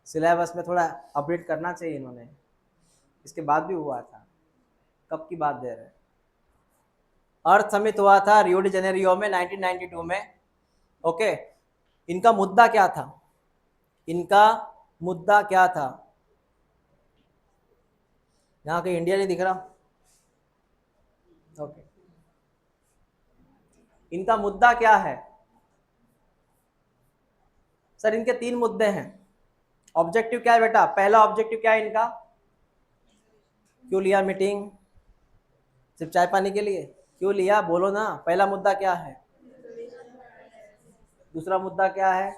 सिलेबस में थोड़ा अपडेट करना चाहिए इन्होंने, इसके बाद भी हुआ था। कब की बात दे रहे हैं? अर्थ समिट हुआ था रियो डी जेनेरियो में 1992 में। ओके, इनका मुद्दा क्या था? इनका मुद्दा क्या था? यहाँ के इंडिया नहीं दिख रहा। ओके, इनका मुद्दा क्या है सर? इनके 3 मुद्दे हैं। ऑब्जेक्टिव क्या है बेटा? पहला ऑब्जेक्टिव क्या है इनका? क्यों लिया मीटिंग? सिर्फ चाय पानी के लिए? क्यों लिया बोलो ना। पहला मुद्दा क्या है? दूसरा मुद्दा क्या है?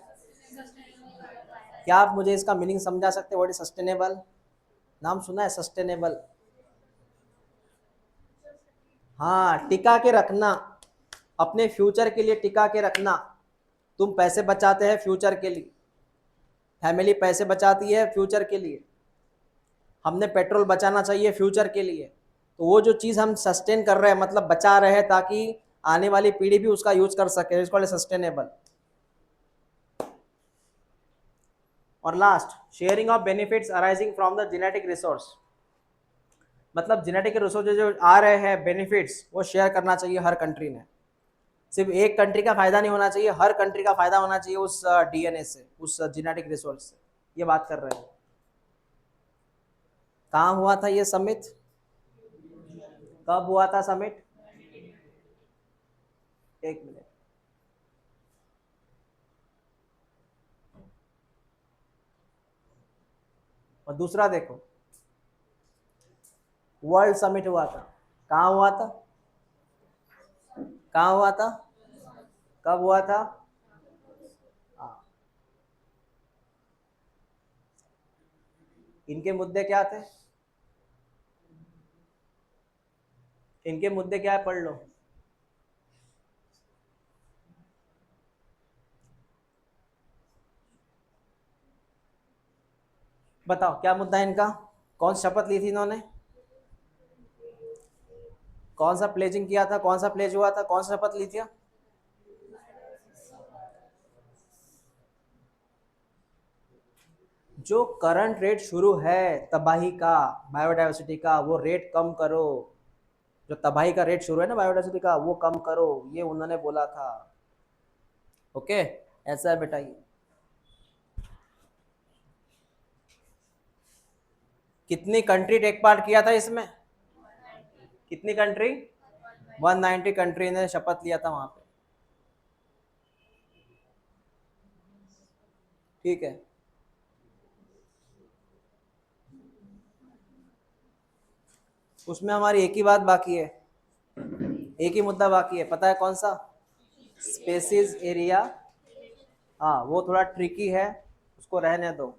क्या आप मुझे इसका मीनिंग समझा सकते? What is sustainable? नाम सुना है सस्टेनेबल? हाँ, टिका के रखना, अपने फ्यूचर के लिए टिका के रखना। तुम पैसे बचाते हैं फ्यूचर के लिए, फैमिली पैसे बचाती है फ्यूचर के लिए, हमने पेट्रोल बचाना चाहिए फ्यूचर के लिए। तो वो जो चीज़ हम सस्टेन कर रहे हैं, मतलब बचा रहे हैं, ताकि आने वाली पीढ़ी भी उसका यूज कर सके, इसको सस्टेनेबल। और last, sharing of benefits arising from the genetic resource, मतलब जेनेटिक रिसोर्स जो आ रहे हैं बेनिफिट्स, वो शेयर करना चाहिए हर कंट्री ने। सिर्फ एक कंट्री का फायदा नहीं होना चाहिए, हर कंट्री का फायदा होना चाहिए उस डीएनए से, उस जेनेटिक रिसोर्स से। ये बात कर रहे हैं। कहाँ हुआ था ये समिट? कब हुआ था समिट? एक मिनट। और दूसरा देखो, वर्ल्ड समिट हुआ था। कहाँ हुआ था? कहाँ हुआ था? कब हुआ था? हाँ। इनके मुद्दे क्या थे? इनके मुद्दे क्या है, पढ़ लो। बताओ क्या मुद्दा है इनका? कौन शपथ ली थी इन्होंने? कौन सा प्लेजिंग किया था? कौन सा प्लेज हुआ था? कौन सा शपथ ली थी? जो करंट रेट शुरू है तबाही का, बायोडाइवर्सिटी का, वो रेट कम करो। जो तबाही का रेट शुरू है ना बायोडाइवर्सिटी का, वो कम करो, ये उन्होंने बोला था। ओके, ऐसा है बेटा ये। कितनी कंट्री टेक पार्ट किया था इसमें? कितनी कंट्री? 190 कंट्री ने शपथ लिया था वहां पे। ठीक है, उसमें हमारी एक ही बात बाकी है, एक ही मुद्दा बाकी है, पता है कौन सा? Species area. हाँ, वो थोड़ा ट्रिकी है, उसको रहने दो।